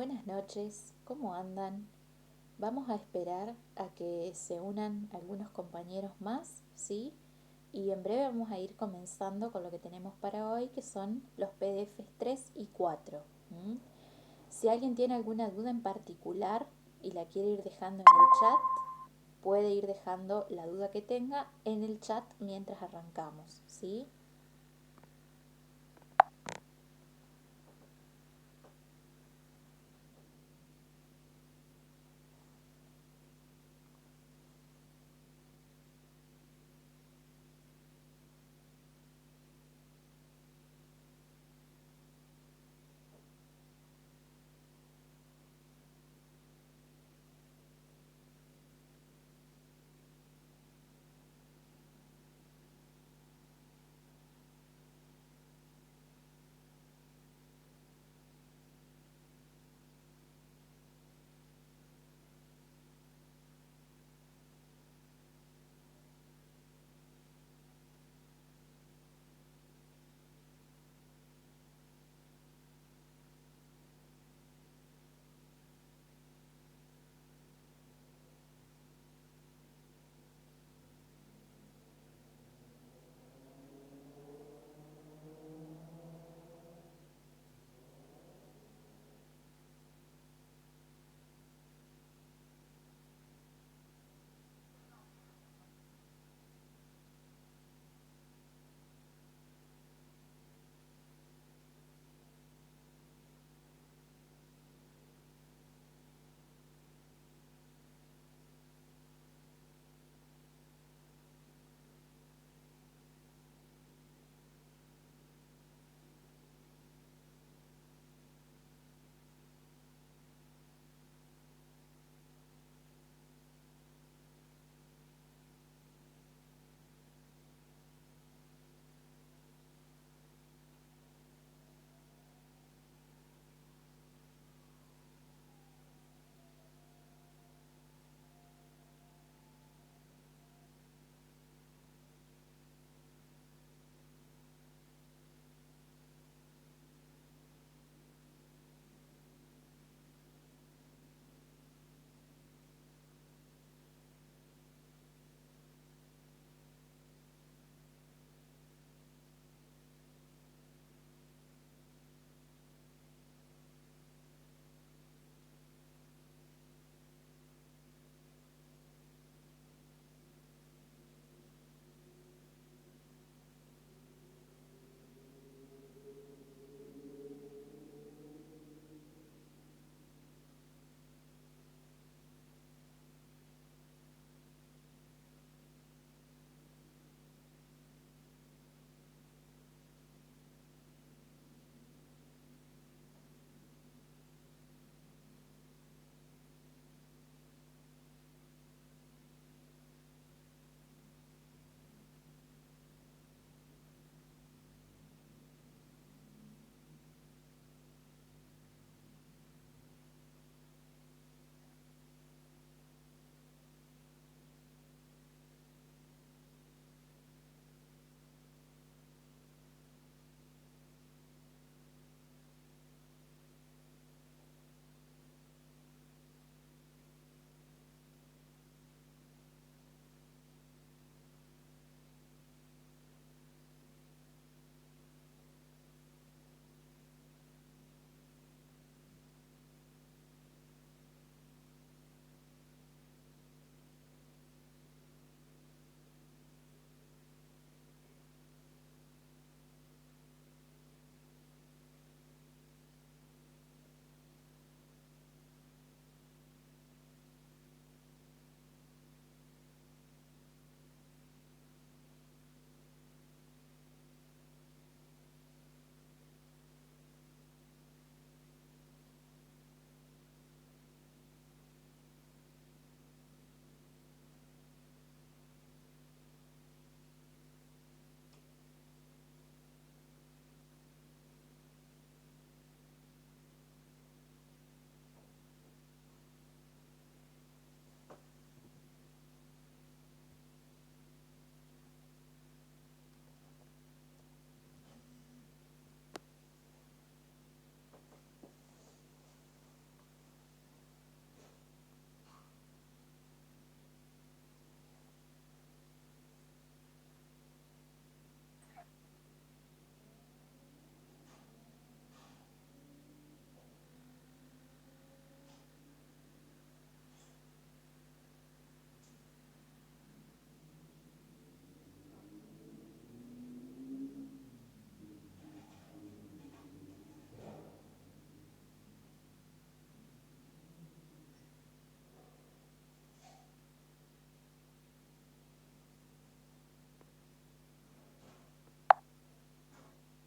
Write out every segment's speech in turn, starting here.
Buenas noches, ¿cómo andan? Vamos a esperar a que se unan algunos compañeros más, ¿sí? Y en breve vamos a ir comenzando con lo que tenemos para hoy, que son los PDFs 3 y 4. ¿M? Si alguien tiene alguna duda en particular y la quiere ir dejando en el chat, puede ir dejando la duda que tenga en el chat mientras arrancamos, ¿sí?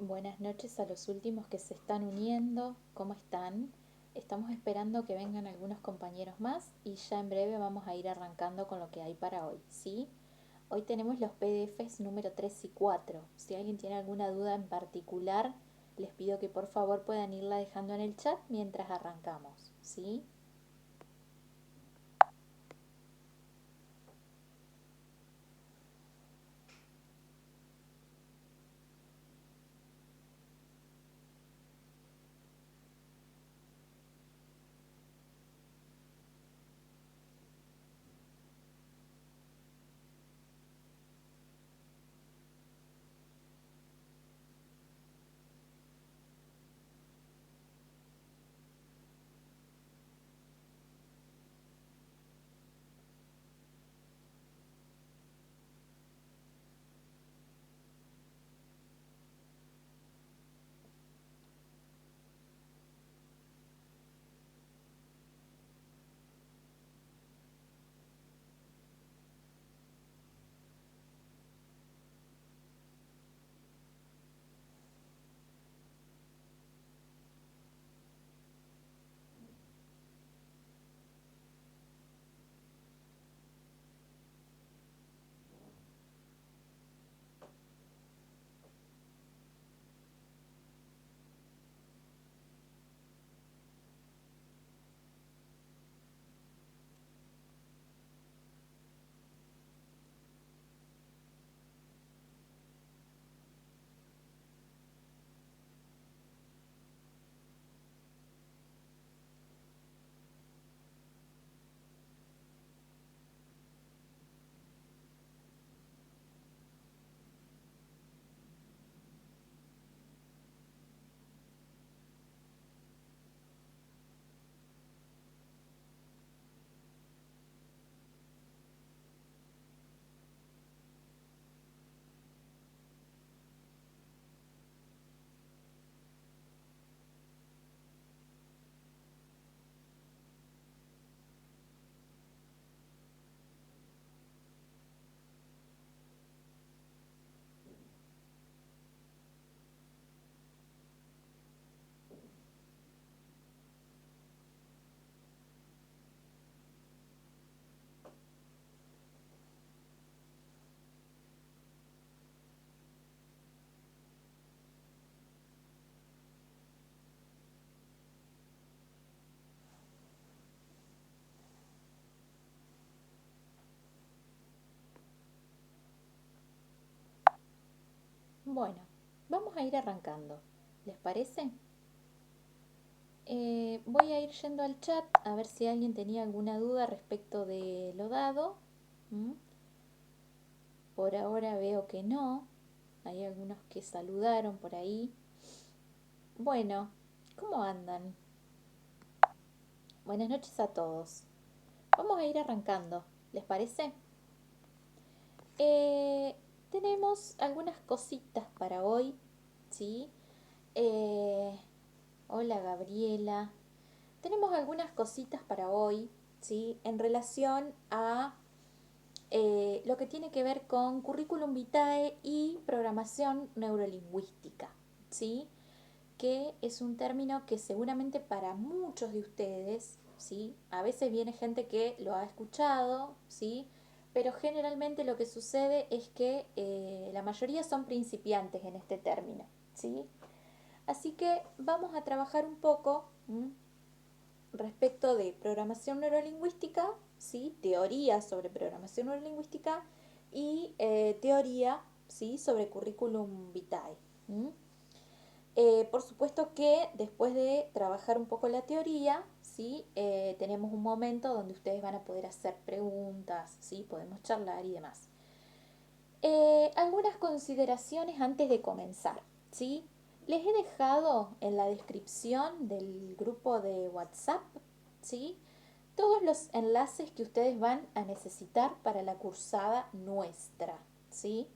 Buenas noches a los últimos que se están uniendo. ¿Cómo están? Estamos esperando que vengan algunos compañeros más y ya en breve vamos a ir arrancando con lo que hay para hoy, ¿sí? Hoy tenemos los PDFs número 3 y 4. Si alguien tiene alguna duda en particular, les pido que por favor puedan irla dejando en el chat mientras arrancamos, ¿sí? Bueno, vamos a ir arrancando. ¿Les parece? Voy a ir yendo al chat a ver si alguien tenía alguna duda respecto de lo dado. ¿Mm? Por ahora veo que no. Hay algunos que saludaron por ahí. Bueno, ¿cómo andan? Buenas noches a todos. Vamos a ir arrancando. ¿Les parece? Eh, Tenemos algunas cositas para hoy, ¿sí? Eh, Hola Gabriela. Tenemos algunas cositas para hoy, ¿sí? En relación a lo que tiene que ver con currículum vitae y programación neurolingüística, ¿sí? Que es un término que seguramente para muchos de ustedes, ¿sí? A veces viene gente que lo ha escuchado, ¿sí? Pero generalmente lo que sucede es que la mayoría son principiantes en este término, ¿sí? Así que vamos a trabajar un poco respecto de programación neurolingüística, ¿sí? Teoría sobre programación neurolingüística y teoría, ¿sí? Sobre currículum vitae. ¿Mm? Por supuesto que después de trabajar un poco la teoría, ¿sí? Tenemos un momento donde ustedes van a poder hacer preguntas, ¿sí? Podemos charlar y demás. Algunas consideraciones antes de comenzar, ¿sí? Les he dejado en la descripción del grupo de WhatsApp, ¿sí? Todos los enlaces que ustedes van a necesitar para la cursada nuestra, ¿sí?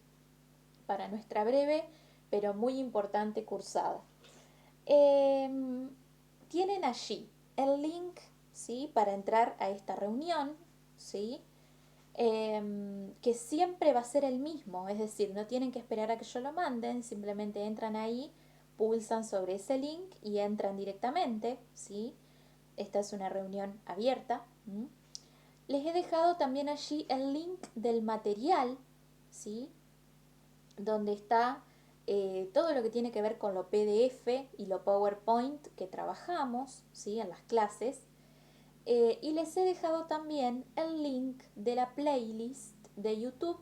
Para nuestra breve pero muy importante cursada. Em, Tienen allí el link, ¿sí? Para entrar a esta reunión, ¿sí? que siempre va a ser el mismo, es decir, no tienen que esperar a que yo lo manden, simplemente entran ahí, pulsan sobre ese link y entran directamente, ¿sí? Esta es una reunión abierta. Les he dejado también allí el link del material, ¿sí? Donde está todo lo que tiene que ver con lo PDF y lo PowerPoint que trabajamos, ¿sí? En las clases. Y les he dejado también el link de la playlist de YouTube,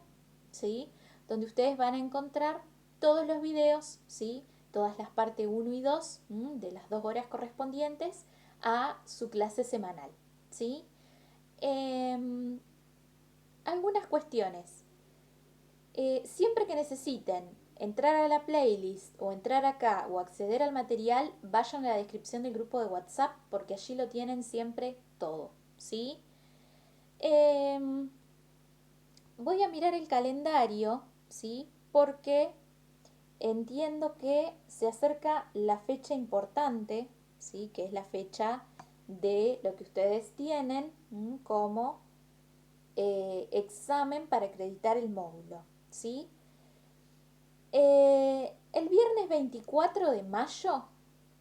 ¿sí? Donde ustedes van a encontrar todos los videos, ¿sí? Todas las partes 1 y 2 de las 2 horas correspondientes a su clase semanal, ¿sí? Em, Algunas cuestiones. Siempre que necesiten entrar a la playlist o entrar acá o acceder al material, vayan a la descripción del grupo de WhatsApp porque allí lo tienen siempre todo, ¿sí? Em, Voy a mirar el calendario, ¿sí? Porque entiendo que se acerca la fecha importante, ¿sí? Que es la fecha de lo que ustedes tienen como examen para acreditar el módulo, ¿sí? El viernes 24 de mayo,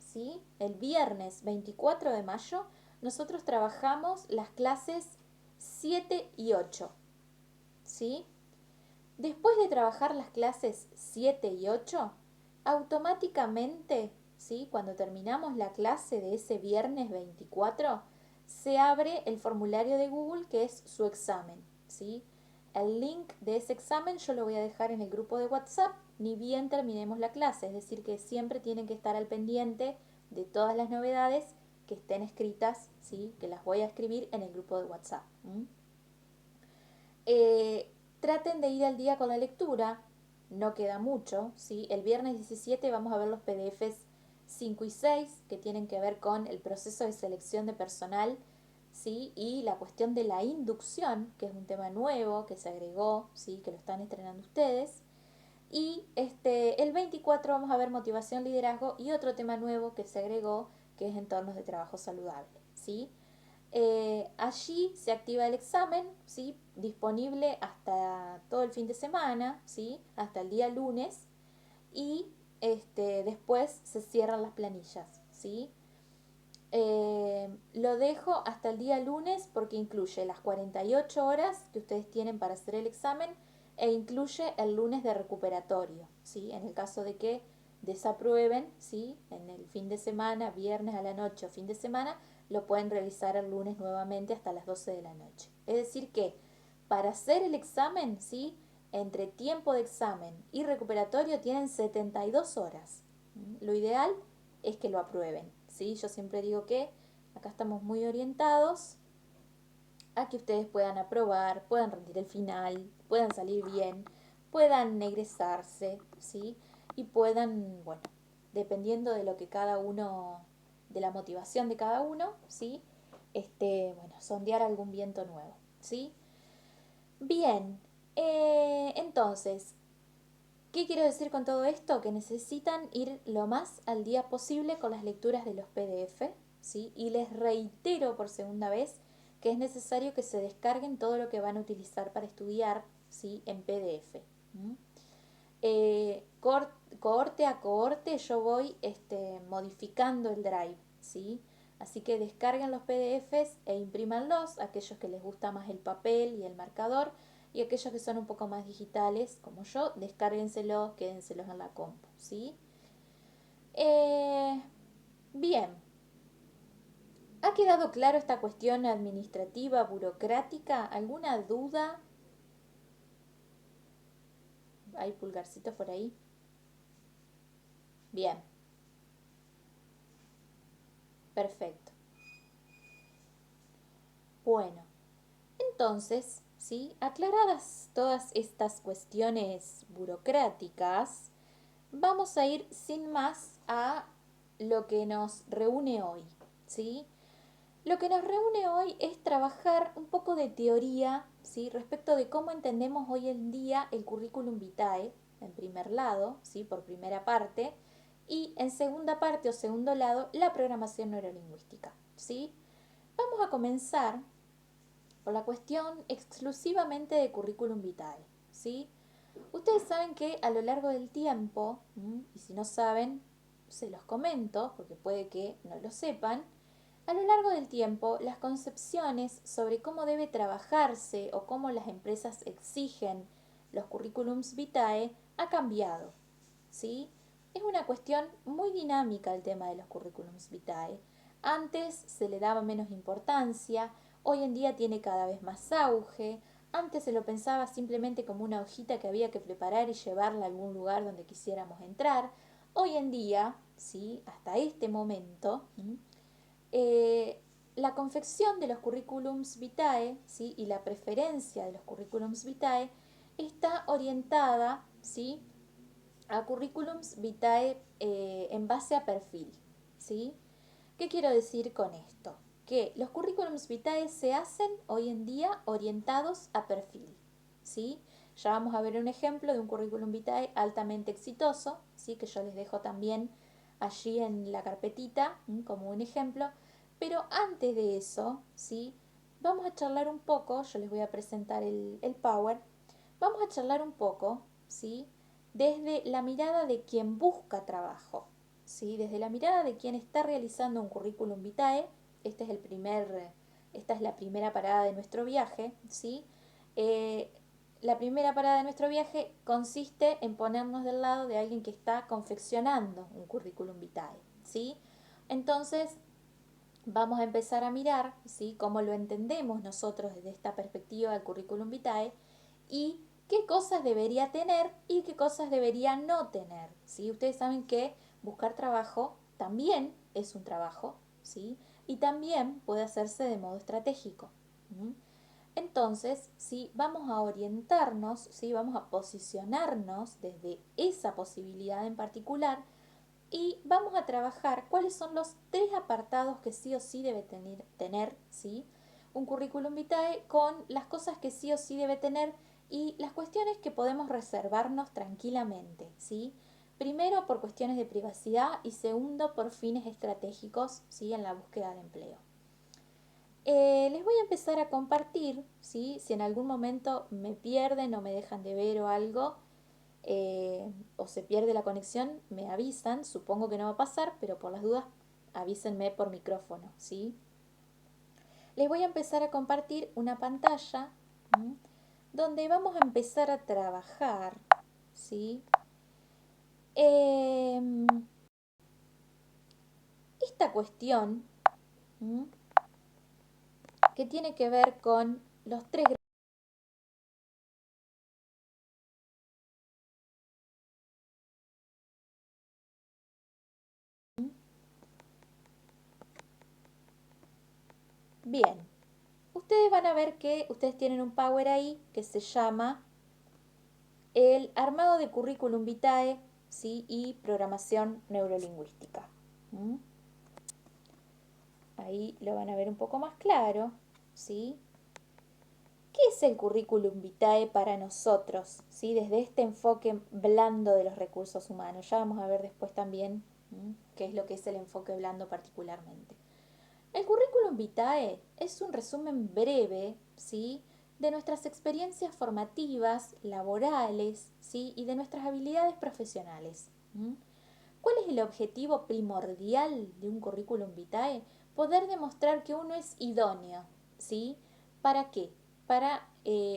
¿sí? El viernes 24 de mayo, nosotros trabajamos las clases 7 y 8, ¿sí? Después de trabajar las clases 7 y 8, automáticamente, ¿sí? Cuando terminamos la clase de ese viernes 24, se abre el formulario de Google que es su examen, ¿sí? El link de ese examen yo lo voy a dejar en el grupo de WhatsApp ni bien terminemos la clase, es decir que siempre tienen que estar al pendiente de todas las novedades que estén escritas, ¿sí? Que las voy a escribir en el grupo de WhatsApp. Eh, Traten de ir al día con la lectura, no queda mucho, ¿sí? El viernes 17 vamos a ver los PDFs 5 y 6 que tienen que ver con el proceso de selección de personal, ¿sí? Y la cuestión de la inducción, que es un tema nuevo que se agregó, ¿sí? Que lo están estrenando ustedes. Y el 24 vamos a ver motivación, liderazgo y otro tema nuevo que se agregó, que es entornos de trabajo saludable, ¿sí? Allí se activa el examen, ¿sí? Disponible hasta todo el fin de semana, ¿sí? Hasta el día lunes. Y después se cierran las planillas, ¿sí? Lo dejo hasta el día lunes porque incluye las 48 horas que ustedes tienen para hacer el examen e incluye el lunes de recuperatorio, ¿sí? En el caso de que desaprueben, ¿sí? En el fin de semana, viernes a la noche o fin de semana, lo pueden realizar el lunes nuevamente hasta las 12 de la noche. Es decir que para hacer el examen, ¿sí? Entre tiempo de examen y recuperatorio tienen 72 horas. Lo ideal es que lo aprueben, ¿sí? Yo siempre digo que acá estamos muy orientados a que ustedes puedan aprobar, puedan rendir el final, puedan salir bien, puedan egresarse, ¿sí? Y puedan, bueno, dependiendo de lo que cada uno, de la motivación de cada uno, ¿sí? Bueno, sondear algún viento nuevo, ¿sí? Bien, entonces, ¿qué quiero decir con todo esto? Que necesitan ir lo más al día posible con las lecturas de los PDF, ¿sí? Y les reitero por segunda vez que es necesario que se descarguen todo lo que van a utilizar para estudiar, ¿sí? En PDF. ¿Mm? Cohorte a cohorte yo voy modificando el drive, ¿sí? Así que descarguen los PDFs e imprímanlos, aquellos que les gusta más el papel y el marcador, y aquellos que son un poco más digitales, como yo, descárguenselos, quédenselos en la compu, ¿sí? Eh, Bien, ¿ha quedado claro esta cuestión administrativa, burocrática? ¿Alguna duda? ¿Hay pulgarcitos por ahí? Bien, perfecto. Bueno, entonces, ¿sí? Aclaradas todas estas cuestiones burocráticas, vamos a ir sin más a lo que nos reúne hoy, ¿sí? Lo que nos reúne hoy es trabajar un poco de teoría, ¿sí? Respecto de cómo entendemos hoy en día el currículum vitae, en primer lado, ¿sí? Por primera parte, y en segunda parte o segundo lado, la programación neurolingüística, ¿sí? Vamos a comenzar por la cuestión exclusivamente de currículum vitae, ¿sí? Ustedes saben que a lo largo del tiempo, y si no saben, se los comento, porque puede que no lo sepan, a lo largo del tiempo las concepciones sobre cómo debe trabajarse o cómo las empresas exigen los currículums vitae ha cambiado, ¿sí? Es una cuestión muy dinámica el tema de los currículums vitae. Antes se le daba menos importancia, hoy en día tiene cada vez más auge. Antes se lo pensaba simplemente como una hojita que había que preparar y llevarla a algún lugar donde quisiéramos entrar. Hoy en día, ¿sí? Hasta este momento, eh, la confección de los currículums vitae, ¿sí? Y la preferencia de los currículums vitae está orientada, ¿sí? A currículums vitae en base a perfil, ¿sí? ¿Qué quiero decir con esto? Que los currículums vitae se hacen hoy en día orientados a perfil, ¿sí? Ya vamos a ver un ejemplo de un currículum vitae altamente exitoso, ¿sí? Que yo les dejo también allí en la carpetita como un ejemplo. Pero antes de eso, ¿sí? Vamos a charlar un poco, yo les voy a presentar el Power, vamos a charlar un poco, ¿sí? Desde la mirada de quien busca trabajo, ¿sí? Desde la mirada de quien está realizando un currículum vitae. Este es esta es la primera parada de nuestro viaje, ¿sí? Eh, la primera parada de nuestro viaje consiste en ponernos del lado de alguien que está confeccionando un currículum vitae, ¿sí? Entonces, vamos a empezar a mirar, ¿sí? Cómo lo entendemos nosotros desde esta perspectiva del currículum vitae y qué cosas debería tener y qué cosas debería no tener, ¿sí? Ustedes saben que buscar trabajo también es un trabajo, ¿sí? Y también puede hacerse de modo estratégico. Entonces, ¿sí? Vamos a orientarnos, ¿sí? Vamos a posicionarnos desde esa posibilidad en particular y vamos a trabajar cuáles son los tres apartados que sí o sí debe tener, ¿sí? Un currículum vitae con las cosas que sí o sí debe tener y las cuestiones que podemos reservarnos tranquilamente, ¿sí? Primero por cuestiones de privacidad y segundo por fines estratégicos, ¿sí? En la búsqueda de empleo. Les voy a empezar a compartir, ¿sí? Si en algún momento me pierden o me dejan de ver o algo, o se pierde la conexión, me avisan, supongo que no va a pasar, pero por las dudas avísenme por micrófono, ¿sí? Les voy a empezar a compartir una pantalla donde vamos a empezar a trabajar, ¿sí? Esta cuestión que tiene que ver con los tres. Bien, ustedes van a ver que ustedes tienen un power ahí que se llama el armado de currículum vitae, ¿sí? Y programación neurolingüística. ¿Mm? Ahí lo van a ver un poco más claro, ¿sí? ¿Qué es el currículum vitae para nosotros, ¿sí? Desde este enfoque blando de los recursos humanos. Ya vamos a ver después también qué es lo que es el enfoque blando particularmente. El currículum vitae es un resumen breve, ¿sí? De nuestras experiencias formativas, laborales, ¿sí? Y de nuestras habilidades profesionales. ¿Cuál es el objetivo primordial de un currículum vitae? Poder demostrar que uno es idóneo, ¿sí? ¿Para qué? Para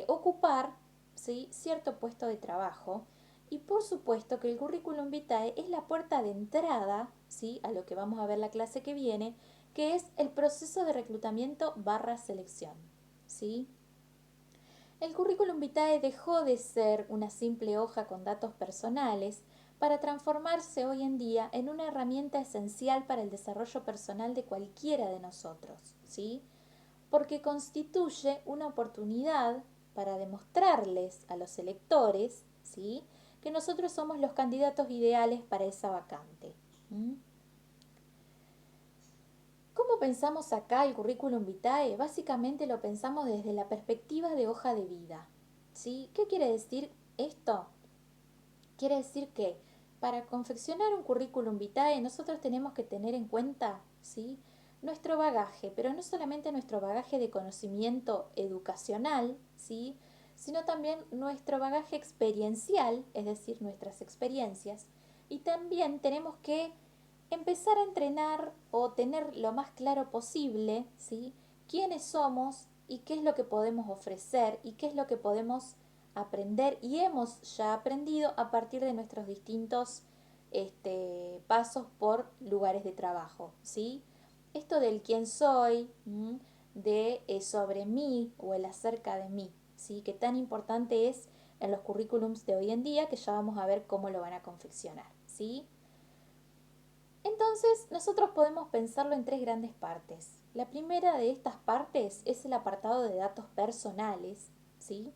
ocupar, ¿sí? Cierto puesto de trabajo. Y por supuesto que el currículum vitae es la puerta de entrada, ¿sí? A lo que vamos a ver la clase que viene, que es el proceso de reclutamiento barra selección, ¿sí? El currículum vitae dejó de ser una simple hoja con datos personales para transformarse hoy en día en una herramienta esencial para el desarrollo personal de cualquiera de nosotros, ¿sí? Porque constituye una oportunidad para demostrarles a los electores, ¿sí? Que nosotros somos los candidatos ideales para esa vacante. ¿Cómo pensamos acá el currículum vitae? Básicamente lo pensamos desde la perspectiva de hoja de vida, ¿sí? ¿Qué quiere decir esto? Quiere decir que para confeccionar un currículum vitae nosotros tenemos que tener en cuenta, ¿sí? nuestro bagaje, pero no solamente nuestro bagaje de conocimiento educacional, ¿sí? Sino también nuestro bagaje experiencial, es decir, nuestras experiencias. Y también tenemos que empezar a entrenar o tener lo más claro posible, ¿sí? Quiénes somos y qué es lo que podemos ofrecer y qué es lo que podemos aprender y hemos ya aprendido a partir de nuestros distintos pasos por lugares de trabajo, ¿sí? Esto del quién soy, de sobre mí o el acerca de mí, ¿sí? Que tan importante es en los currículums de hoy en día, que ya vamos a ver cómo lo van a confeccionar, ¿sí? Entonces, nosotros podemos pensarlo en tres grandes partes. La primera de estas partes es el apartado de datos personales, ¿sí?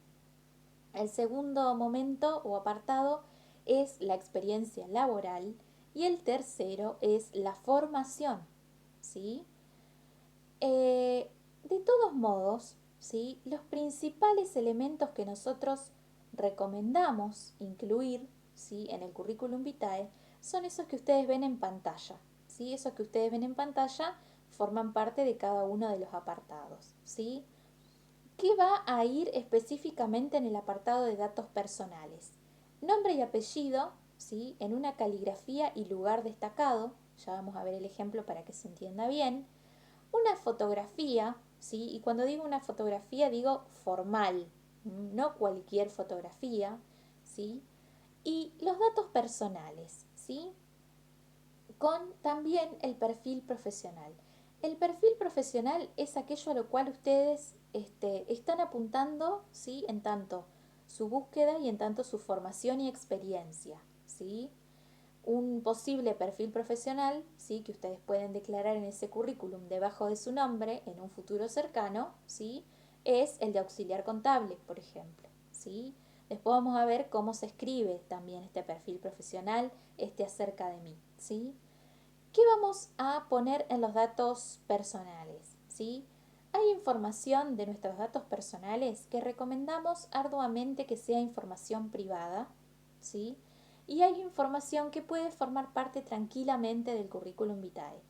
El segundo momento o apartado es la experiencia laboral y el tercero es la formación, ¿sí? De todos modos, ¿sí? Los principales elementos que nosotros recomendamos incluir, ¿sí? En el currículum vitae son esos que ustedes ven en pantalla, ¿sí? Esos que ustedes ven en pantalla forman parte de cada uno de los apartados, ¿sí? ¿Qué va a ir específicamente en el apartado de datos personales? Nombre y apellido, ¿sí? En una caligrafía y lugar destacado, ya vamos a ver el ejemplo para que se entienda bien. Una fotografía, ¿sí? Y cuando digo una fotografía digo formal, no cualquier fotografía, ¿sí? Y los datos personales, ¿sí? Con también el perfil profesional. El perfil profesional es aquello a lo cual ustedes están apuntando, ¿sí? En tanto su búsqueda y en tanto su formación y experiencia, ¿sí? Un posible perfil profesional, ¿sí? Que ustedes pueden declarar en ese currículum debajo de su nombre en un futuro cercano, ¿sí? Es el de auxiliar contable, por ejemplo, ¿sí? Después vamos a ver cómo se escribe también este perfil profesional, acerca de mí, ¿sí? ¿Qué vamos a poner en los datos personales? ¿Sí? Hay información de nuestros datos personales que recomendamos arduamente que sea información privada, ¿sí? Y hay información que puede formar parte tranquilamente del currículum vitae.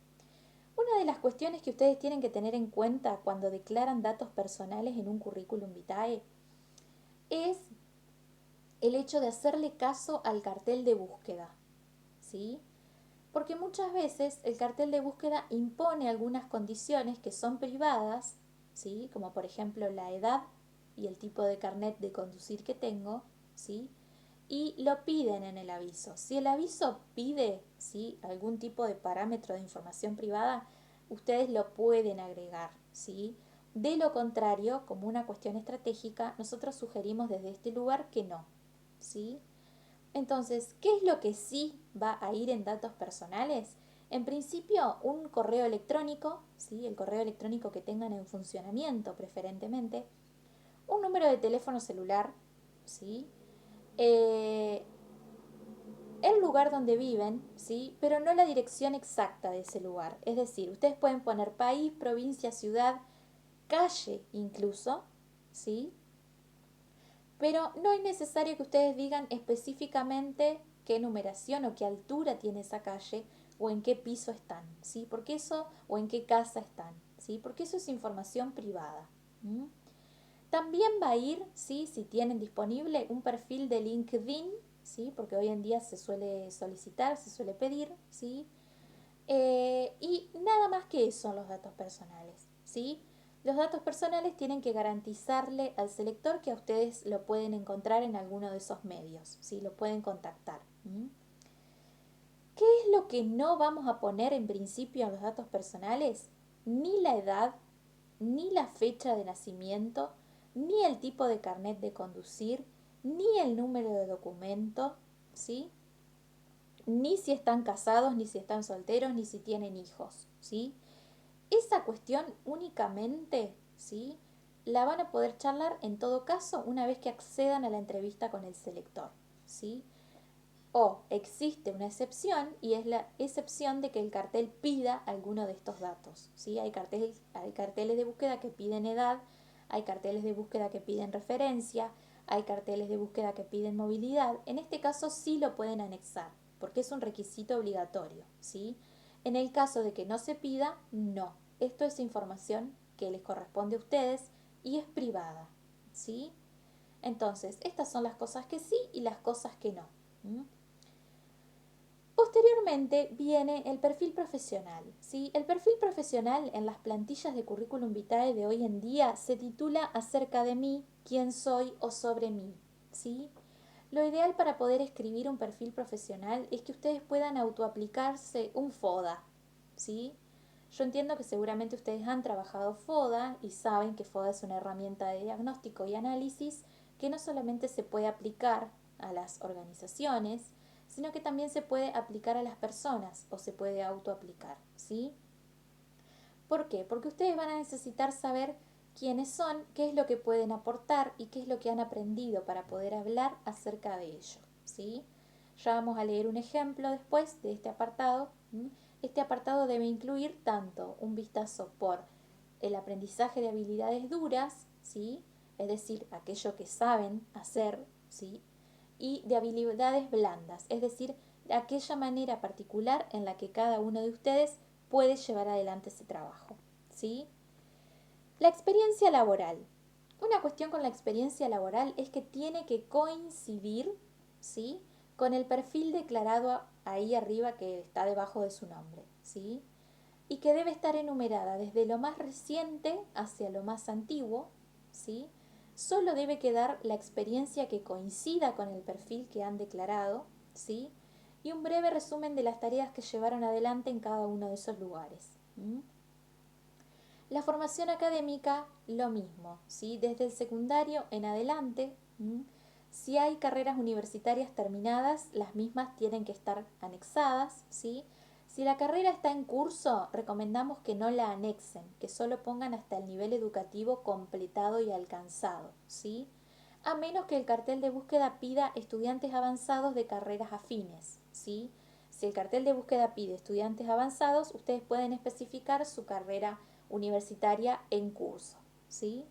Una de las cuestiones que ustedes tienen que tener en cuenta cuando declaran datos personales en un currículum vitae es el hecho de hacerle caso al cartel de búsqueda, ¿sí? Porque muchas veces el cartel de búsqueda impone algunas condiciones que son privadas, ¿sí? Como por ejemplo la edad y el tipo de carnet de conducir que tengo, ¿sí? Y lo piden en el aviso. Si el aviso pide, ¿sí? Algún tipo de parámetro de información privada, ustedes lo pueden agregar, ¿sí? De lo contrario, como una cuestión estratégica, nosotros sugerimos desde este lugar que no, ¿sí? Entonces, ¿qué es lo que sí va a ir en datos personales? En principio, un correo electrónico, ¿sí? El correo electrónico que tengan en funcionamiento preferentemente, un número de teléfono celular, ¿sí? Eh, el lugar donde viven, ¿sí? Pero no la dirección exacta de ese lugar. Es decir, ustedes pueden poner país, provincia, ciudad, calle incluso, ¿sí? Pero no es necesario que ustedes digan específicamente qué numeración o qué altura tiene esa calle o en qué piso están, ¿sí? Porque eso, o en qué casa están, ¿sí? Porque eso es información privada. ¿M? También va a ir, ¿sí? Si tienen disponible un perfil de LinkedIn, ¿sí? Porque hoy en día se suele solicitar, se suele pedir, ¿sí? Y nada más que eso son los datos personales, ¿sí? Los datos personales tienen que garantizarle al selector que a ustedes lo pueden encontrar en alguno de esos medios, ¿sí? Lo pueden contactar. ¿Qué es lo que no vamos a poner en principio en los datos personales? Ni la edad, ni la fecha de nacimiento, ni el tipo de carnet de conducir, ni el número de documento, ¿sí? Ni si están casados, ni si están solteros, ni si tienen hijos, ¿sí? Esa cuestión únicamente, ¿sí? La van a poder charlar en todo caso una vez que accedan a la entrevista con el selector, ¿sí? O existe una excepción y es la excepción de que el cartel pida alguno de estos datos, ¿sí? Hay carteles de búsqueda que piden edad, hay carteles de búsqueda que piden referencia, hay carteles de búsqueda que piden movilidad. En este caso sí lo pueden anexar, porque es un requisito obligatorio, ¿sí? En el caso de que no se pida, no. esto es información que les corresponde a ustedes y es privada, ¿sí? Entonces, estas son las cosas que sí y las cosas que no. ¿Mm? Posteriormente viene el perfil profesional, ¿sí? El perfil profesional en las plantillas de currículum vitae de hoy en día se titula acerca de mí, quién soy o sobre mí, ¿sí? Lo ideal para poder escribir un perfil profesional es que ustedes puedan autoaplicarse un FODA, ¿sí? Yo entiendo que seguramente ustedes han trabajado FODA y saben que FODA es una herramienta de diagnóstico y análisis que no solamente se puede aplicar a las organizaciones, sino que también se puede aplicar a las personas o se puede autoaplicar, ¿sí? ¿Por qué? Porque ustedes van a necesitar saber quiénes son, qué es lo que pueden aportar y qué es lo que han aprendido para poder hablar acerca de ello, ¿sí? Ya vamos a leer un ejemplo después de este apartado. Este apartado debe incluir tanto un vistazo por el aprendizaje de habilidades duras, ¿sí? Es decir, aquello que saben hacer, ¿sí? Y de habilidades blandas, es decir, de aquella manera particular en la que cada uno de ustedes puede llevar adelante ese trabajo, ¿sí? La experiencia laboral. Una cuestión con la experiencia laboral es que tiene que coincidir, ¿sí? Con el perfil declarado ahí arriba que está debajo de su nombre, ¿sí? Y que debe estar enumerada desde lo más reciente hacia lo más antiguo, ¿sí? Solo debe quedar la experiencia que coincida con el perfil que han declarado, ¿sí? Y un breve resumen de las tareas que llevaron adelante en cada uno de esos lugares. La formación académica, lo mismo, ¿sí? Desde el secundario en adelante, si hay carreras universitarias terminadas, las mismas tienen que estar anexadas, ¿sí? Si la carrera está en curso, recomendamos que no la anexen, que solo pongan hasta el nivel educativo completado y alcanzado, ¿sí? A menos que el cartel de búsqueda pida estudiantes avanzados de carreras afines, ¿sí? Si el cartel de búsqueda pide estudiantes avanzados, ustedes pueden especificar su carrera universitaria en curso, ¿sí?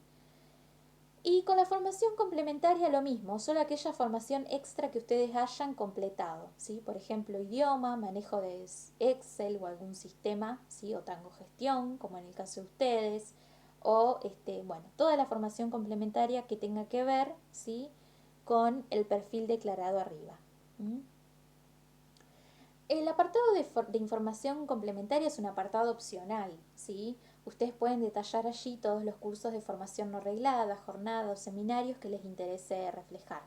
Y con la formación complementaria lo mismo, solo aquella formación extra que ustedes hayan completado, ¿sí? Por ejemplo, idioma, manejo de Excel o algún sistema, ¿sí? O Tango Gestión, como en el caso de ustedes, o bueno, toda la formación complementaria que tenga que ver, ¿sí? Con el perfil declarado arriba. El apartado de información complementaria es un apartado opcional, ¿sí? Ustedes pueden detallar allí todos los cursos de formación no reglada, jornadas o seminarios que les interese reflejar.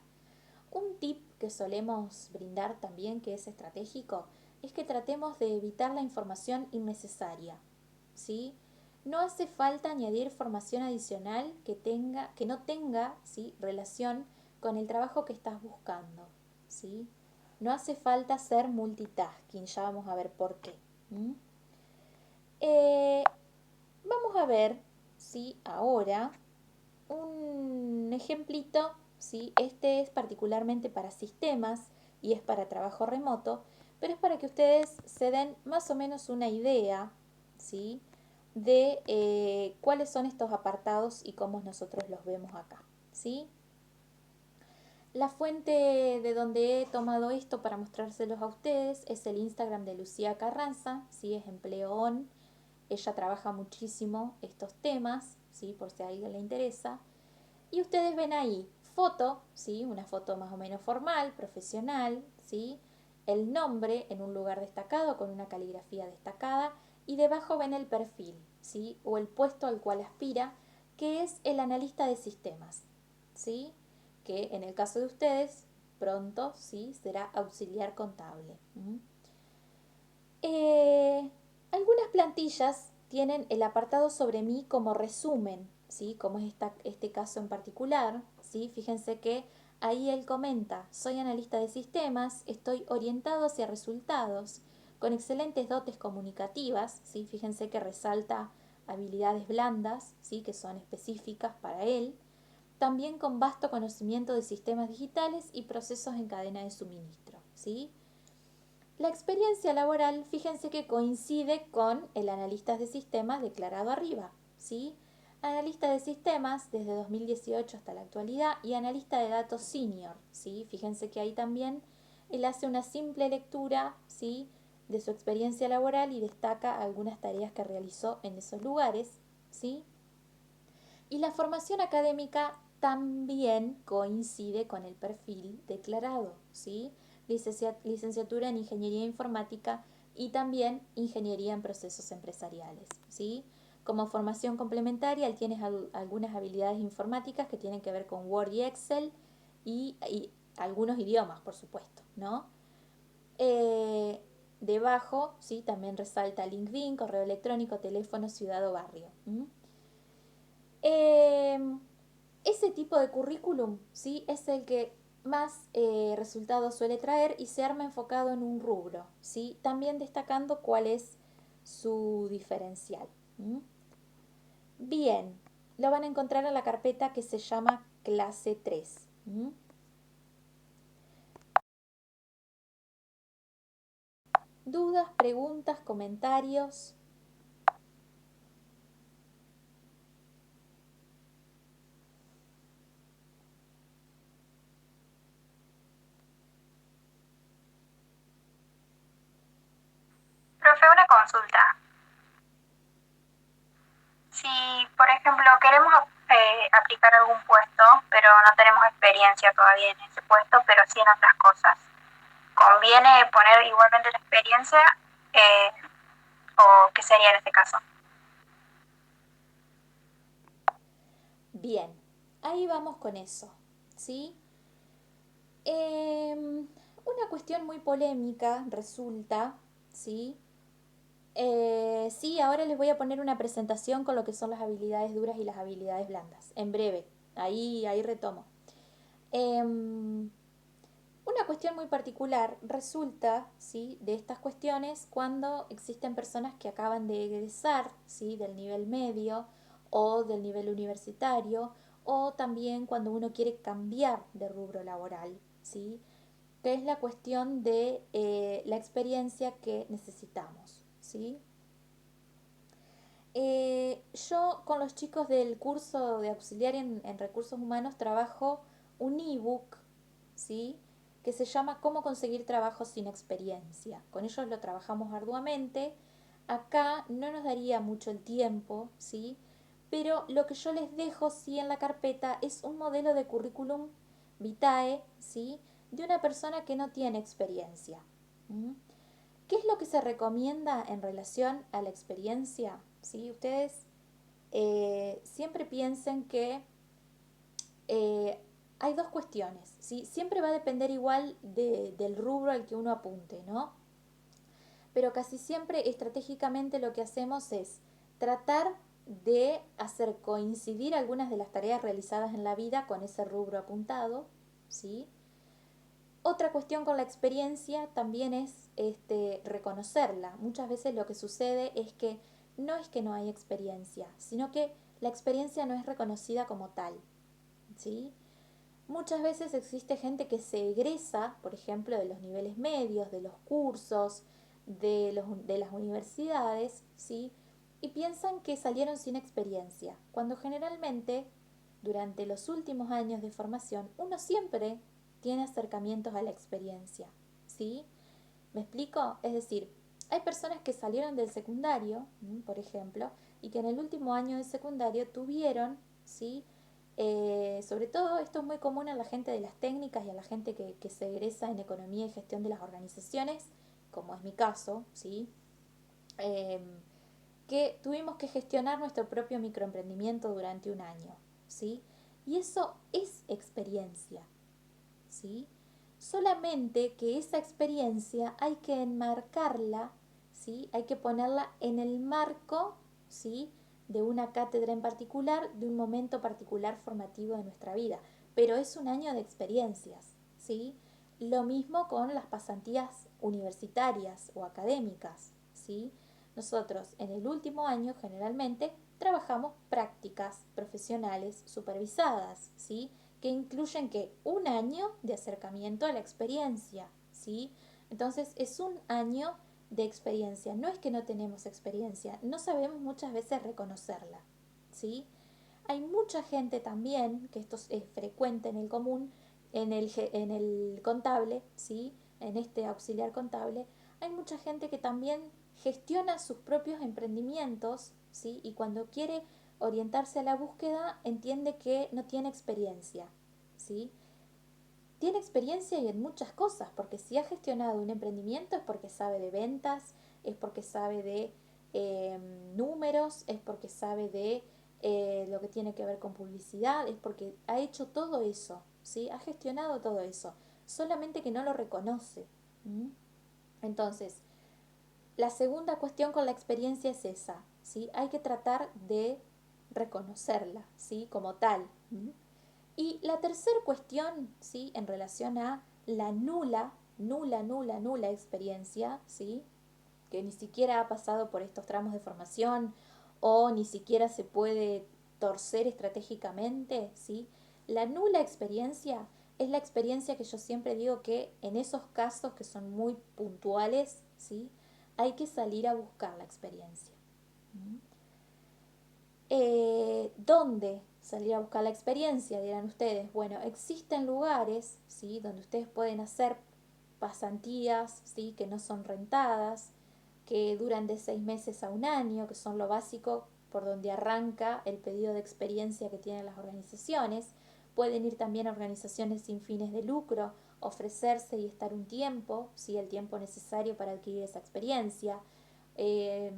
Un tip que solemos brindar también, que es estratégico, es que tratemos de evitar la información innecesaria, ¿sí? No hace falta añadir formación adicional que no tenga, ¿sí?, relación con el trabajo que estás buscando, ¿sí? No hace falta ser multitasking, ya vamos a ver por qué. Eh, Vamos a ver, ¿sí?, ahora un ejemplito, ¿sí? Este es particularmente para sistemas y es para trabajo remoto, pero es para que ustedes se den más o menos una idea, ¿sí?, de cuáles son estos apartados y cómo nosotros los vemos acá, ¿sí? La fuente de donde he tomado esto para mostrárselos a ustedes es el Instagram de Lucía Carranza, ¿sí? Es Empleo On. Ella trabaja muchísimo estos temas, ¿sí?, por si a alguien le interesa. Y ustedes ven ahí foto, ¿sí?, una foto más o menos formal, profesional, ¿sí?, el nombre en un lugar destacado con una caligrafía destacada y debajo ven el perfil, ¿sí?, o el puesto al cual aspira, que es el analista de sistemas, ¿sí?, que en el caso de ustedes pronto, ¿sí?, será auxiliar contable. Algunas plantillas tienen el apartado sobre mí como resumen, ¿sí?, como es este caso en particular, ¿sí? Fíjense que ahí él comenta: soy analista de sistemas, estoy orientado hacia resultados, con excelentes dotes comunicativas, ¿sí? Fíjense que resalta habilidades blandas, ¿sí?, que son específicas para él, también con vasto conocimiento de sistemas digitales y procesos en cadena de suministro, ¿sí? La experiencia laboral, fíjense que coincide con el analista de sistemas declarado arriba, ¿sí? Analista de sistemas desde 2018 hasta la actualidad y analista de datos senior, ¿sí? Fíjense que ahí también él hace una simple lectura, ¿sí?, de su experiencia laboral y destaca algunas tareas que realizó en esos lugares, ¿sí? Y la formación académica también coincide con el perfil declarado, ¿sí? Licenciatura en Ingeniería Informática y también Ingeniería en Procesos Empresariales, ¿sí? Como formación complementaria, él tiene algunas habilidades informáticas que tienen que ver con Word y Excel y algunos idiomas, por supuesto, ¿no? Eh, Debajo, ¿sí? También resalta LinkedIn, correo electrónico, teléfono, ciudad o barrio. Eh, Ese tipo de currículum, ¿sí? Es el que más resultados suele traer y se arma enfocado en un rubro, ¿sí? También destacando cuál es su diferencial. Bien, lo van a encontrar en la carpeta que se llama clase 3. ¿Dudas, preguntas, comentarios? Profe, una consulta. Si, por ejemplo, queremos aplicar algún puesto, pero no tenemos experiencia todavía en ese puesto, pero sí en otras cosas, ¿conviene poner igualmente la experiencia eh, o qué sería en este caso? Bien, ahí vamos con eso, ¿sí? Una cuestión muy polémica resulta, ¿sí? Sí, ahora les voy a poner una presentación con lo que son las habilidades duras y las habilidades blandas. En breve, ahí retomo. Em, una cuestión muy particular resulta, ¿sí? De estas cuestiones cuando existen personas que acaban de egresar, ¿sí? Del nivel medio o del nivel universitario, o también cuando uno quiere cambiar de rubro laboral, ¿sí? Que es la cuestión de la experiencia que necesitamos, ¿sí? Yo con los chicos del curso de auxiliar en recursos humanos trabajo un ebook, ¿sí? Que se llama Cómo conseguir trabajo sin experiencia. Con ellos lo trabajamos arduamente. Acá no nos daría mucho el tiempo, ¿sí? Pero lo que yo les dejo, sí, en la carpeta es un modelo de currículum vitae, ¿sí? De una persona que no tiene experiencia. ¿Mm? ¿Qué es lo que se recomienda en relación a la experiencia? ¿Sí? Ustedes siempre piensen que eh, hay dos cuestiones. ¿Sí? Siempre va a depender igual del rubro al que uno apunte, ¿no? Pero casi siempre estratégicamente lo que hacemos es tratar de hacer coincidir algunas de las tareas realizadas en la vida con ese rubro apuntado, ¿sí? Otra cuestión con la experiencia también es reconocerla. Muchas veces lo que sucede es que no hay experiencia, sino que la experiencia no es reconocida como tal, ¿sí? Muchas veces existe gente que se egresa, por ejemplo, de los niveles medios, de los cursos, de las universidades, ¿sí? Y piensan que salieron sin experiencia, cuando generalmente durante los últimos años de formación uno siempre tiene acercamientos a la experiencia, ¿sí? ¿Me explico? Es decir, hay personas que salieron del secundario, por ejemplo, y que en el último año de secundario tuvieron, ¿sí? Sobre todo esto es muy común a la gente de las técnicas y a la gente que se egresa en economía y gestión de las organizaciones, como es mi caso, ¿sí? Eh, que tuvimos que gestionar nuestro propio microemprendimiento durante un año, ¿sí? Y eso es experiencia, ¿sí? Solamente que esa experiencia hay que enmarcarla, ¿sí? Hay que ponerla en el marco, ¿sí? De una cátedra en particular, de un momento particular formativo de nuestra vida. Pero es un año de experiencias, ¿sí? Lo mismo con las pasantías universitarias o académicas, ¿sí? Nosotros en el último año generalmente trabajamos prácticas profesionales supervisadas, ¿sí? Que incluyen que un año de acercamiento a la experiencia, ¿sí? Entonces es un año de experiencia, no es que no tenemos experiencia, no sabemos muchas veces reconocerla, ¿sí? Hay mucha gente también, que esto es frecuente en el común, en el contable, ¿sí? En este auxiliar contable, hay mucha gente que también gestiona sus propios emprendimientos, ¿sí? Y cuando quiere orientarse a la búsqueda, entiende que no tiene experiencia, ¿sí? Tiene experiencia y en muchas cosas, porque si ha gestionado un emprendimiento es porque sabe de ventas, es porque sabe de números, es porque sabe de lo que tiene que ver con publicidad, es porque ha hecho todo eso, ¿sí? Ha gestionado todo eso, solamente que no lo reconoce. ¿Mm? Entonces, la segunda cuestión con la experiencia es esa, ¿sí? Hay que tratar de reconocerla, ¿sí? Como tal. ¿Mm? Y la tercera cuestión, ¿sí? En relación a la nula experiencia, ¿sí? Que ni siquiera ha pasado por estos tramos de formación o ni siquiera se puede torcer estratégicamente, ¿sí? La nula experiencia es la experiencia que yo siempre digo que en esos casos que son muy puntuales, ¿sí? Hay que salir a buscar la experiencia. ¿Mm? ¿Dónde salir a buscar la experiencia? Dirán ustedes. Bueno, existen lugares, ¿sí? Donde ustedes pueden hacer pasantías, ¿sí? Que no son rentadas, que duran de 6 meses a un año, que son lo básico por donde arranca el pedido de experiencia que tienen las organizaciones. Pueden ir también a organizaciones sin fines de lucro, ofrecerse y estar un tiempo, ¿sí? El tiempo necesario para adquirir esa experiencia. Eh,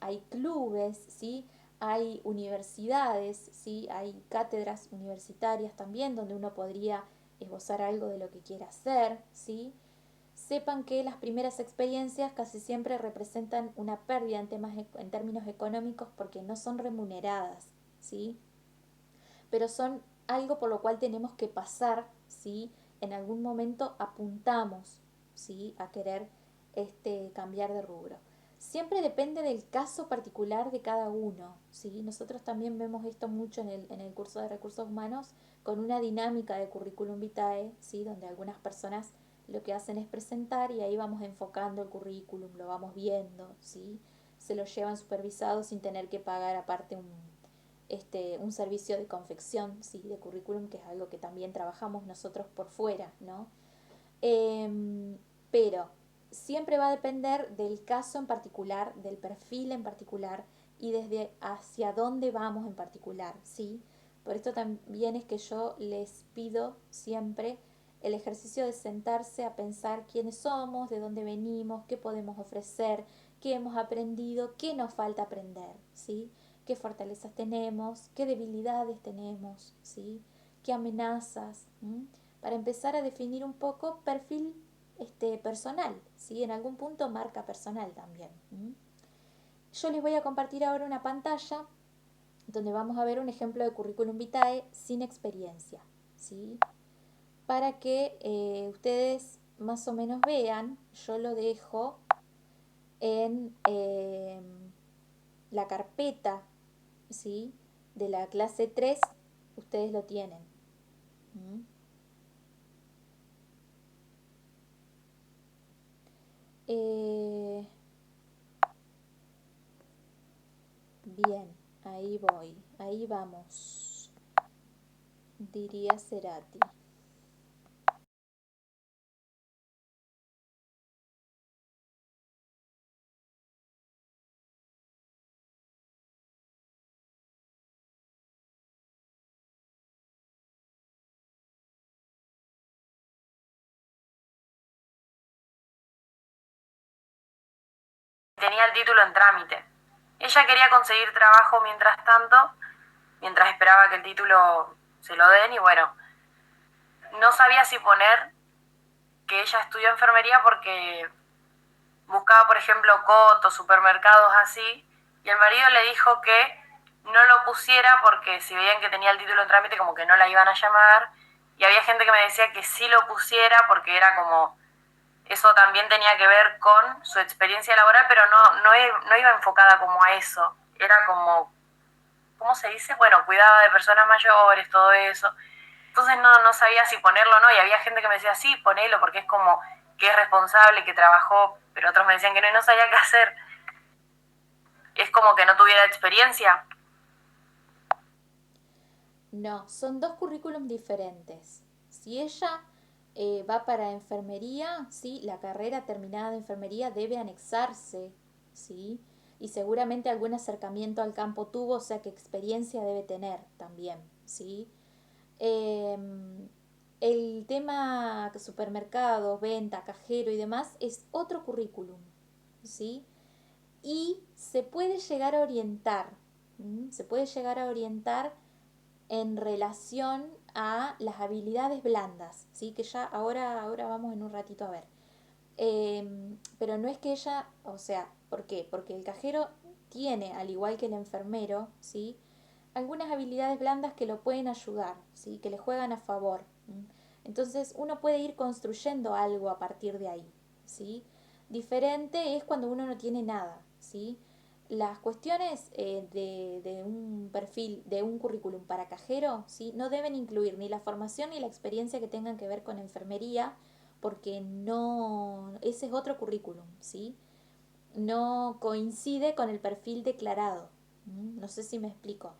Hay clubes, ¿sí? Hay universidades, ¿sí? Hay cátedras universitarias también donde uno podría esbozar algo de lo que quiera hacer, ¿sí? Sepan que las primeras experiencias casi siempre representan una pérdida en términos económicos porque no son remuneradas, ¿sí? Pero son algo por lo cual tenemos que pasar, ¿sí? En algún momento apuntamos, ¿sí? A querer cambiar de rubro. Siempre depende del caso particular de cada uno, ¿sí? Nosotros también vemos esto mucho en el curso de recursos humanos con una dinámica de currículum vitae, ¿sí? Donde algunas personas lo que hacen es presentar y ahí vamos enfocando el currículum, lo vamos viendo, ¿sí? Se lo llevan supervisado sin tener que pagar aparte un servicio de confección, ¿sí? De currículum, que es algo que también trabajamos nosotros por fuera, ¿no? Pero siempre va a depender del caso en particular, del perfil en particular y desde hacia dónde vamos en particular, ¿sí? Por esto también es que yo les pido siempre el ejercicio de sentarse a pensar quiénes somos, de dónde venimos, qué podemos ofrecer, qué hemos aprendido, qué nos falta aprender, ¿sí? Qué fortalezas tenemos, qué debilidades tenemos, ¿sí? Qué amenazas, ¿m? Para empezar a definir un poco perfil personal, ¿sí? En algún punto marca personal también. ¿M? Yo les voy a compartir ahora una pantalla donde vamos a ver un ejemplo de currículum vitae sin experiencia, ¿sí? Para que ustedes más o menos vean, yo lo dejo en la carpeta, ¿sí? De la clase 3, ustedes lo tienen. ¿Mm? Eh, Bien, ahí voy, ahí vamos, diría Cerati. Tenía el título en trámite. Ella quería conseguir trabajo mientras tanto, mientras esperaba que el título se lo den y bueno, no sabía si poner que ella estudió enfermería porque buscaba, por ejemplo, cotos, supermercados así, y el marido le dijo que no lo pusiera porque si veían que tenía el título en trámite como que no la iban a llamar, y había gente que me decía que sí lo pusiera porque era como eso también tenía que ver con su experiencia laboral, pero no iba enfocada como a eso. Era como, ¿cómo se dice? Bueno, cuidaba de personas mayores, todo eso. Entonces no sabía si ponerlo o no, y había gente que me decía, sí, ponelo, porque es como que es responsable, que trabajó, pero otros me decían que no y no sabía qué hacer. Es como que no tuviera experiencia. No, son dos currículums diferentes. Si ella va para enfermería, ¿sí? La carrera terminada de enfermería debe anexarse, ¿sí? Y seguramente algún acercamiento al campo tuvo, o sea que experiencia debe tener también, ¿sí? El tema supermercados, venta, cajero y demás es otro currículum, ¿sí? Y se puede llegar a orientar, se puede llegar a orientar en relación a las habilidades blandas, ¿sí? Que ya ahora vamos en un ratito a ver. Pero no es que ella, o sea, ¿por qué? Porque el cajero tiene, al igual que el enfermero, ¿sí? Algunas habilidades blandas que lo pueden ayudar, ¿sí? Que le juegan a favor. Entonces uno puede ir construyendo algo a partir de ahí, ¿sí? Diferente es cuando uno no tiene nada, ¿sí? Las cuestiones de un perfil, de un currículum para cajero, ¿sí? No deben incluir ni la formación ni la experiencia que tengan que ver con enfermería, porque no, ese es otro currículum, ¿sí? No coincide con el perfil declarado. No sé si me explico.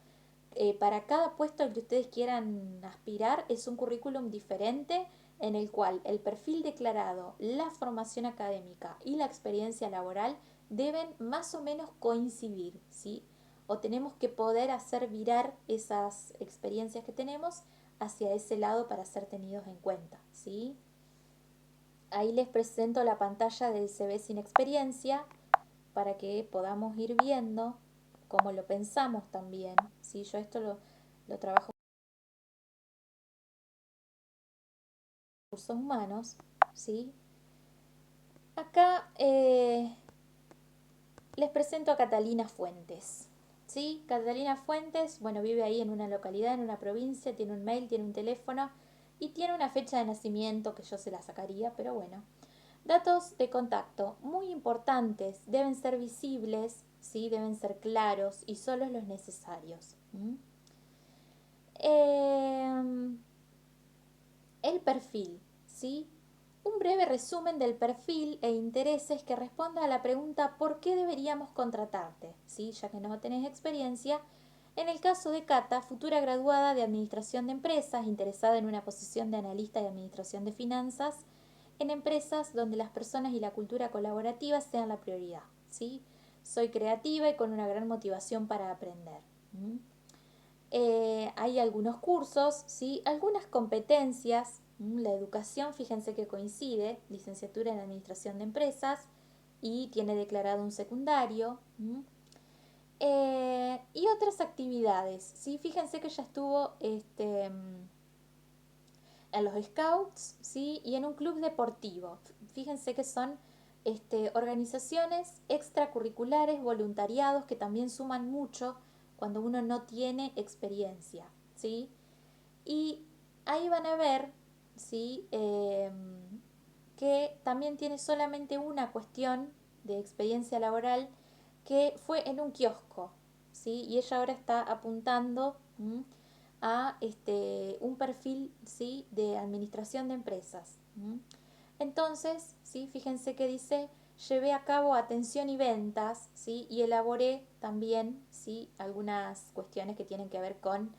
Para cada puesto al que ustedes quieran aspirar es un currículum diferente en el cual el perfil declarado, la formación académica y la experiencia laboral deben más o menos coincidir, ¿sí? O tenemos que poder hacer virar esas experiencias que tenemos hacia ese lado para ser tenidos en cuenta, ¿sí? Ahí les presento la pantalla del CV sin experiencia para que podamos ir viendo cómo lo pensamos también. ¿Sí? Yo esto lo trabajo en recursos humanos. ¿Sí? Acá les presento a Catalina Fuentes. ¿Sí? Catalina Fuentes, bueno, vive ahí en una localidad, en una provincia, tiene un mail, tiene un teléfono y tiene una fecha de nacimiento que yo se la sacaría, pero bueno. Datos de contacto muy importantes, deben ser visibles, ¿sí? Deben ser claros y solo los necesarios. Eh, el perfil, ¿sí? Un breve resumen del perfil e intereses que responda a la pregunta ¿por qué deberíamos contratarte? ¿Sí? Ya que no tenés experiencia. En el caso de Cata, futura graduada de Administración de Empresas, interesada en una posición de analista de Administración de Finanzas, en empresas donde las personas y la cultura colaborativa sean la prioridad, ¿sí? Soy creativa y con una gran motivación para aprender. Hay algunos cursos, ¿sí? Algunas competencias. La educación, fíjense que coincide, licenciatura en Administración de Empresas y tiene declarado un secundario. Y otras actividades, ¿sí? Fíjense que ya estuvo en los Scouts, ¿sí? Y en un club deportivo. Fíjense que son organizaciones extracurriculares, voluntariados que también suman mucho cuando uno no tiene experiencia, ¿sí? Y ahí van a ver, ¿sí? Que también tiene solamente una cuestión de experiencia laboral que fue en un kiosco, ¿sí? Y ella ahora está apuntando a un perfil, ¿sí? De administración de empresas. Entonces, ¿sí? Fíjense que dice, llevé a cabo atención y ventas, ¿sí? Y elaboré también, ¿sí? Algunas cuestiones que tienen que ver con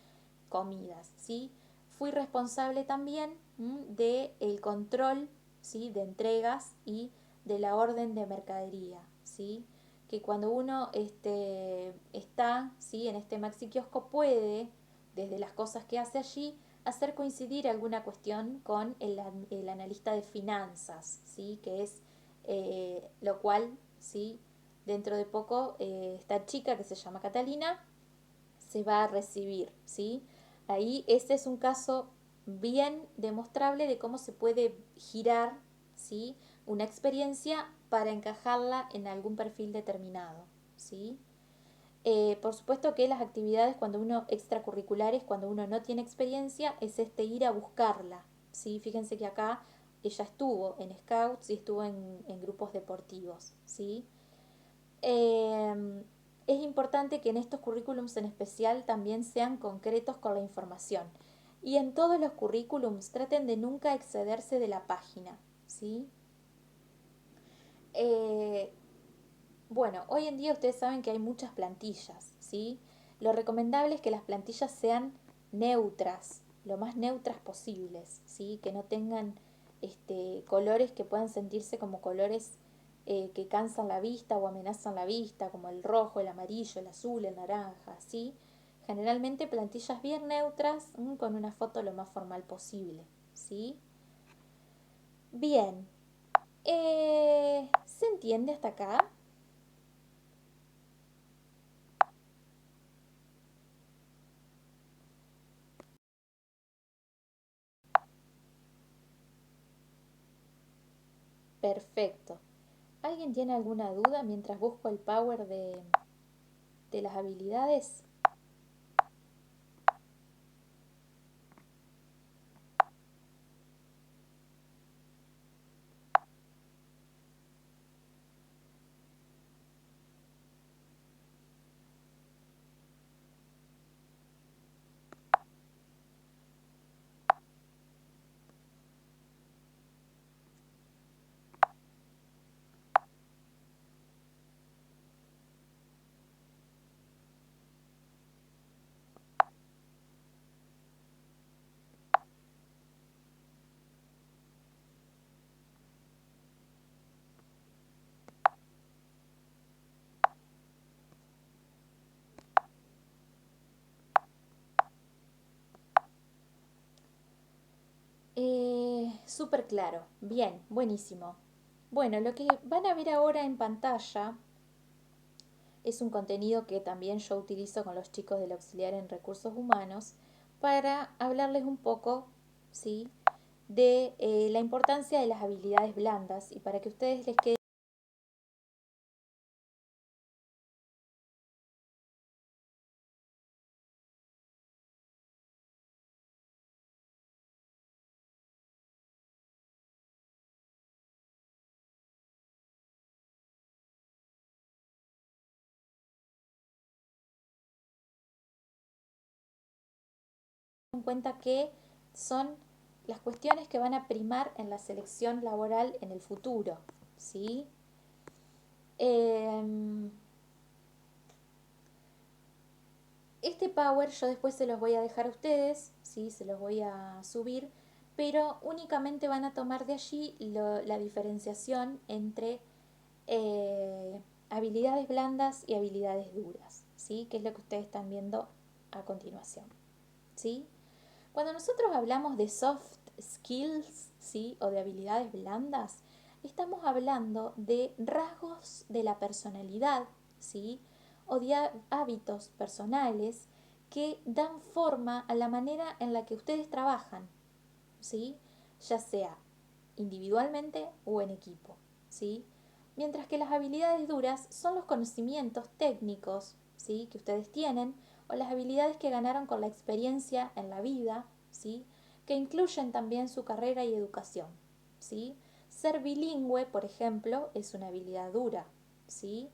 comidas, ¿sí? Fui responsable también de el control, ¿sí? De entregas y de la orden de mercadería, ¿sí? Que cuando uno está, ¿sí? En este maxi kiosco puede, desde las cosas que hace allí, hacer coincidir alguna cuestión con el analista de finanzas, ¿sí? Que es lo cual, ¿sí? Dentro de poco esta chica que se llama Catalina se va a recibir, ¿sí? Ahí este es un caso bien demostrable de cómo se puede girar, ¿sí? Una experiencia para encajarla en algún perfil determinado, ¿sí? Por supuesto que las actividades cuando uno extracurriculares, cuando uno no tiene experiencia, es ir a buscarla, ¿sí? Fíjense que acá ella estuvo en Scouts y estuvo en grupos deportivos, ¿sí? Es importante que en estos currículums en especial también sean concretos con la información. Y en todos los currículums traten de nunca excederse de la página, ¿sí? Eh, bueno, hoy en día ustedes saben que hay muchas plantillas, ¿sí? Lo recomendable es que las plantillas sean neutras, lo más neutras posibles, ¿sí? Que no tengan colores que pueden sentirse como colores que cansan la vista o amenazan la vista, como el rojo, el amarillo, el azul, el naranja, ¿sí? Generalmente plantillas bien neutras, con una foto lo más formal posible, ¿sí? Bien, ¿se entiende hasta acá? Perfecto. ¿Alguien tiene alguna duda mientras busco el power de las habilidades? Súper claro. Bien, buenísimo. Bueno, lo que van a ver ahora en pantalla es un contenido que también yo utilizo con los chicos del auxiliar en recursos humanos para hablarles un poco, ¿sí?, de la importancia de las habilidades blandas y para que ustedes les quede en cuenta que son las cuestiones que van a primar en la selección laboral en el futuro, ¿sí? Em, Este power yo después se los voy a dejar a ustedes, ¿sí? Se los voy a subir, pero únicamente van a tomar de allí la diferenciación entre habilidades blandas y habilidades duras, ¿sí? Que es lo que ustedes están viendo a continuación, ¿sí? Cuando nosotros hablamos de soft skills, ¿sí?, o de habilidades blandas, estamos hablando de rasgos de la personalidad, ¿sí?, o de hábitos personales que dan forma a la manera en la que ustedes trabajan, ¿sí?, ya sea individualmente o en equipo, ¿sí? Mientras que las habilidades duras son los conocimientos técnicos, ¿sí?, que ustedes tienen, o las habilidades que ganaron con la experiencia en la vida, ¿sí?, que incluyen también su carrera y educación, ¿sí? Ser bilingüe, por ejemplo, es una habilidad dura, ¿sí?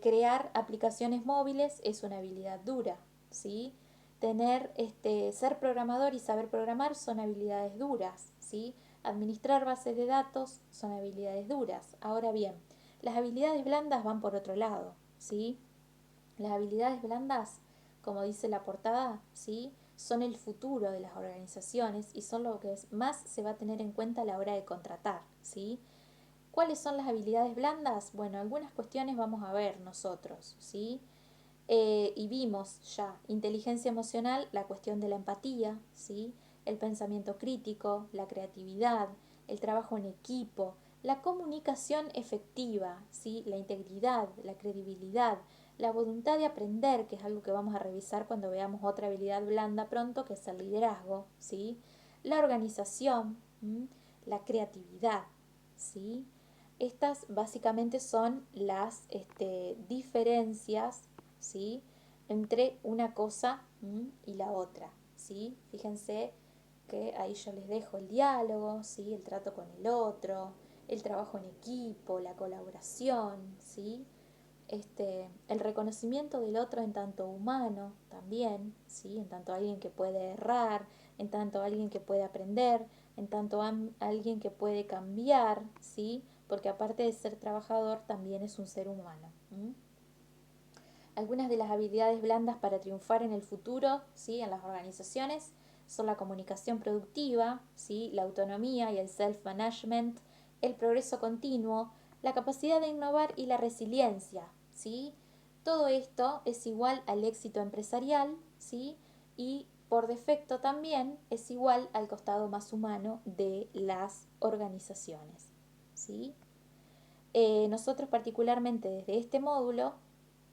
Crear aplicaciones móviles es una habilidad dura, ¿sí? Ser programador y saber programar son habilidades duras, ¿sí? Administrar bases de datos son habilidades duras. Ahora bien, las habilidades blandas van por otro lado, ¿sí? Las habilidades blandas, como dice la portada, ¿sí?, son el futuro de las organizaciones y son lo que más se va a tener en cuenta a la hora de contratar, ¿sí? ¿Cuáles son las habilidades blandas? Bueno, algunas cuestiones vamos a ver nosotros, ¿sí? Y vimos ya inteligencia emocional, la cuestión de la empatía, ¿sí?, el pensamiento crítico, la creatividad, el trabajo en equipo, la comunicación efectiva, ¿sí?, la integridad, la credibilidad, la voluntad de aprender, que es algo que vamos a revisar cuando veamos otra habilidad blanda pronto, que es el liderazgo, ¿sí?, la organización, la creatividad, ¿sí? Estas básicamente son las diferencias, ¿sí?, entre una cosa y la otra, ¿sí? Fíjense que ahí yo les dejo el diálogo, ¿sí?, el trato con el otro, el trabajo en equipo, la colaboración, ¿sí?, el reconocimiento del otro en tanto humano también, ¿sí?, en tanto alguien que puede errar, en tanto alguien que puede aprender, en tanto alguien que puede cambiar, ¿sí?, porque aparte de ser trabajador también es un ser humano. Algunas de las habilidades blandas para triunfar en el futuro, ¿sí?, en las organizaciones, son la comunicación productiva, ¿sí? La autonomía y el self-management, el progreso continuo, la capacidad de innovar y la resiliencia, ¿sí? Todo esto es igual al éxito empresarial, ¿sí? Y por defecto también es igual al costado más humano de las organizaciones, ¿sí? Nosotros particularmente desde este módulo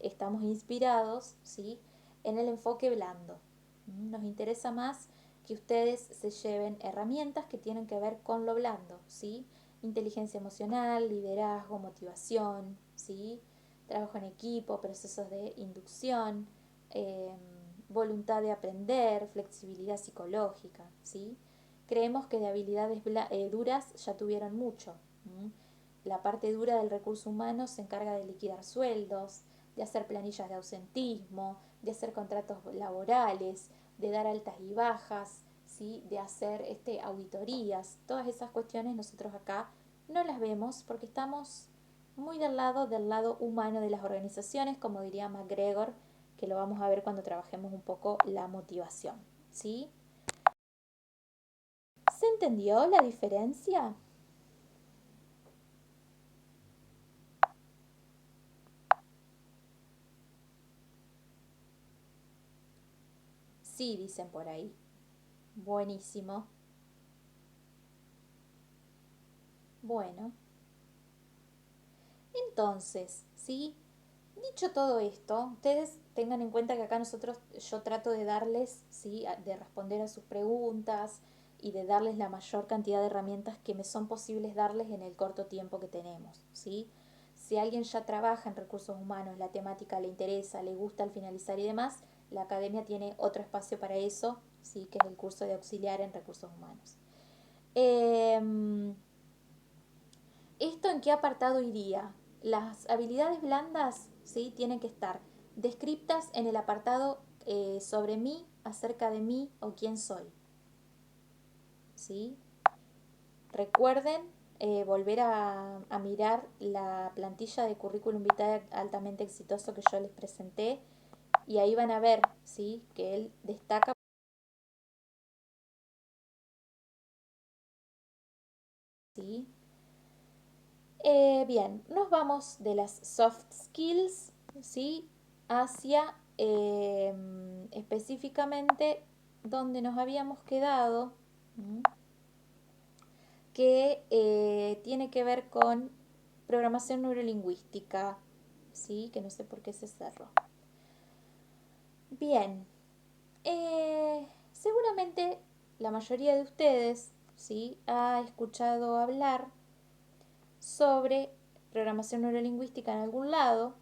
estamos inspirados, ¿sí? En el enfoque blando. Nos interesa más que ustedes se lleven herramientas que tienen que ver con lo blando, ¿sí? Inteligencia emocional, liderazgo, motivación, ¿sí? Trabajo en equipo, procesos de inducción, eh, voluntad de aprender, flexibilidad psicológica, ¿sí? Creemos que de habilidades duras ya tuvieron mucho. La parte dura del recurso humano se encarga de liquidar sueldos, de hacer planillas de ausentismo, de hacer contratos laborales, de dar altas y bajas, ¿sí? De hacer auditorías. Todas esas cuestiones nosotros acá no las vemos porque estamos muy del lado humano de las organizaciones, como diría McGregor, que lo vamos a ver cuando trabajemos un poco la motivación, ¿sí? ¿Se entendió la diferencia? Sí, dicen por ahí. Buenísimo. Bueno, entonces, ¿sí? Dicho todo esto, ustedes tengan en cuenta que acá yo trato de darles, ¿sí? De responder a sus preguntas y de darles la mayor cantidad de herramientas que me son posibles darles en el corto tiempo que tenemos, ¿sí? Si alguien ya trabaja en recursos humanos, la temática le interesa, le gusta al finalizar y demás, la academia tiene otro espacio para eso, ¿sí? Que es el curso de auxiliar en recursos humanos. ¿Esto en qué apartado iría? Las habilidades blandas, ¿sí? Tienen que estar descriptas en el apartado sobre mí, acerca de mí o quién soy, ¿sí? Recuerden volver a mirar la plantilla de currículum vitae altamente exitoso que yo les presenté y ahí van a ver, ¿sí? Que él destaca, ¿sí? Bien, nos vamos de las soft skills, ¿sí? Hacia específicamente donde nos habíamos quedado, que tiene que ver con programación neurolingüística, ¿sí? Que no sé por qué se cerró. Bien, seguramente la mayoría de ustedes, ¿sí? Ha escuchado hablar sobre programación neurolingüística en algún lado,